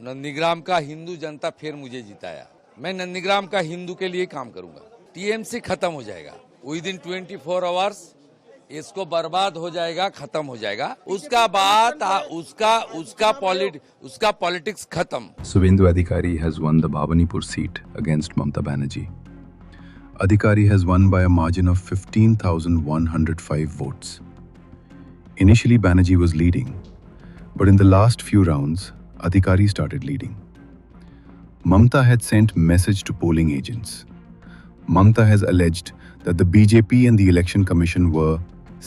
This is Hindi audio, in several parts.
नंदीग्राम का हिंदू जनता फिर मुझे जिताया। मैं नंदीग्राम का हिंदू के लिए काम करूंगा। टीएमसी खत्म हो जाएगा विद इन 24 आवर्स। इसको बर्बाद हो जाएगा, खत्म हो जाएगा। उसका बाद उसका पॉलिटिक्स खत्म। Suvendu Adhikari has won the Bhawanipur seat against Mamata Banerjee. Adhikari has won by a margin of 15,105 votes. Initially, Banerjee was leading, but in the last few rounds, Adhikari started leading. Mamata had sent message to polling agents. Mamata has alleged that the BJP and the Election Commission were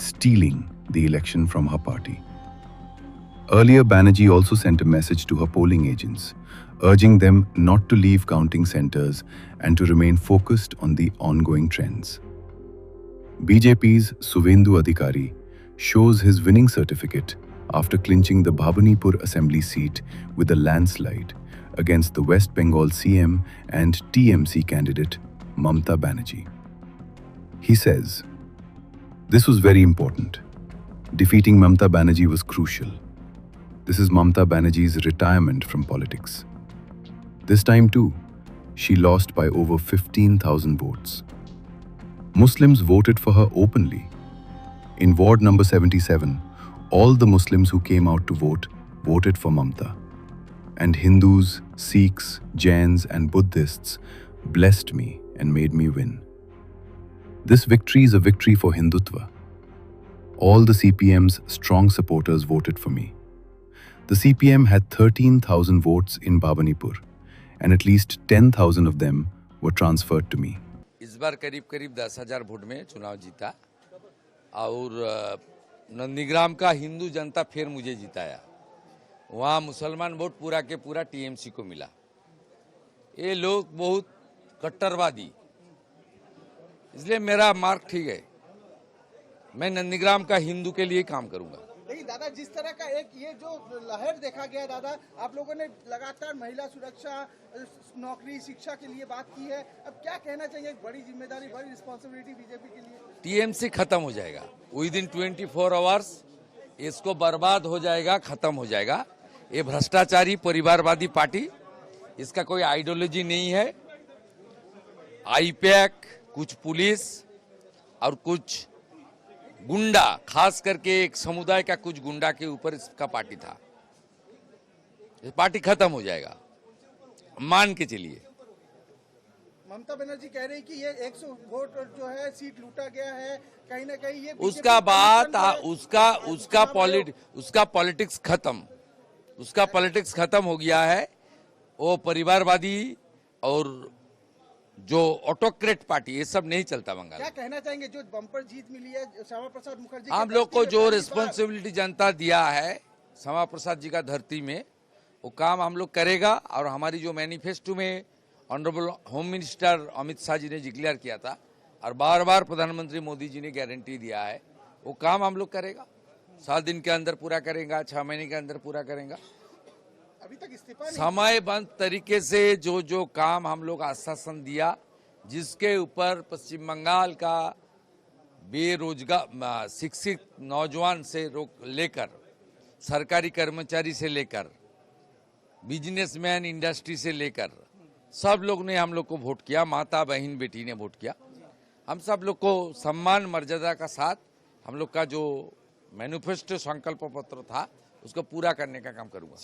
stealing the election from her party. Earlier, Banerjee also sent a message to her polling agents, urging them not to leave counting centers and to remain focused on the ongoing trends. BJP's Suvendu Adhikari shows his winning certificate after clinching the Bhawanipur assembly seat with a landslide against the West Bengal CM and TMC candidate Mamata Banerjee. He says, "This was very important. Defeating Mamata Banerjee was crucial. This is Mamata Banerjee's retirement from politics. This time too, she lost by over 15,000 votes. Muslims voted for her openly. In ward number 77, all the Muslims who came out to vote voted for Mamata. And Hindus, Sikhs, Jains and Buddhists blessed me and made me win. This victory is a victory for Hindutva. All the CPM's strong supporters voted for me. The CPM had 13,000 votes in Bhawanipur, and at least 10,000 of them were transferred to me." इस बार करीब 10,000 वोट में चुनाव जीता और नंदीग्राम का हिंदू जनता फिर मुझे जिताया। वहाँ मुसलमान वोट पूरा के पूरा टीएमसी को मिला। ये लोग बहुत कट्टरवादी, इसलिए मेरा मार्क ठीक है। मैं नंदीग्राम का हिंदू के लिए काम करूंगा। लेकिन दादा, जिस तरह का एक ये जो लहर देखा गया दादा, आप लोगों ने लगातार महिला सुरक्षा, नौकरी, शिक्षा के लिए बात की है। अब क्या कहना चाहिए? बड़ी जिम्मेदारी, बड़ी रिस्पॉन्सिबिलिटी बीजेपी के लिए। टीएमसी खत्म हो जाएगा विद इन 24 आवर्स। इसको बर्बाद हो जाएगा, खत्म हो जाएगा। ये भ्रष्टाचारी परिवारवादी पार्टी, इसका कोई आइडियोलॉजी नहीं है। आईपैक, कुछ पुलिस और कुछ गुंडा, खास करके एक समुदाय का कुछ गुंडा के ऊपर इसका पार्टी था। ये पार्टी खत्म हो जाएगा, मान के चलिए। ममता बनर्जी कह रही कि ये 100 वोट जो है सीट लूटा गया है, कहीं ना कहीं ये उसका बात उसका पॉलिटिक्स खत्म। उसका पॉलिटिक्स खत्म हो गया है। वो परिवारवादी और जो ऑटोक्रेट पार्टी, ये सब नहीं चलता बंगाल। क्या कहना चाहेंगे? जो बम्पर जीत मिली है श्यामा प्रसाद मुखर्जी, हम लोग को जो रिस्पॉन्सिबिलिटी जनता दिया है श्यामा प्रसाद जी का धरती में, वो काम हम लोग करेगा। और हमारी जो मैनिफेस्टो में honourable home minister Amit Shah ji ने डिक्लेयर किया था और बार बार प्रधानमंत्री मोदी जी ने गारंटी दिया है, वो काम हम लोग करेगा। 7 दिन के अंदर पूरा करेगा, 6 महीने के अंदर पूरा करेगा। अभी तक इस्तीफा समयबद्ध तरीके से जो काम हम लोग आश्वासन दिया, जिसके ऊपर पश्चिम बंगाल का बेरोजगार शिक्षित नौजवान से लेकर सरकारी कर्मचारी से लेकर बिजनेसमैन, इंडस्ट्री से लेकर सब लोग ने हम लोग को वोट किया। माता, बहन, बेटी ने वोट किया। हम सब लोग को सम्मान मर्यादा का साथ हम लोग का जो मैनिफेस्टो संकल्प पत्र था उसको पूरा करने का काम करूंगा।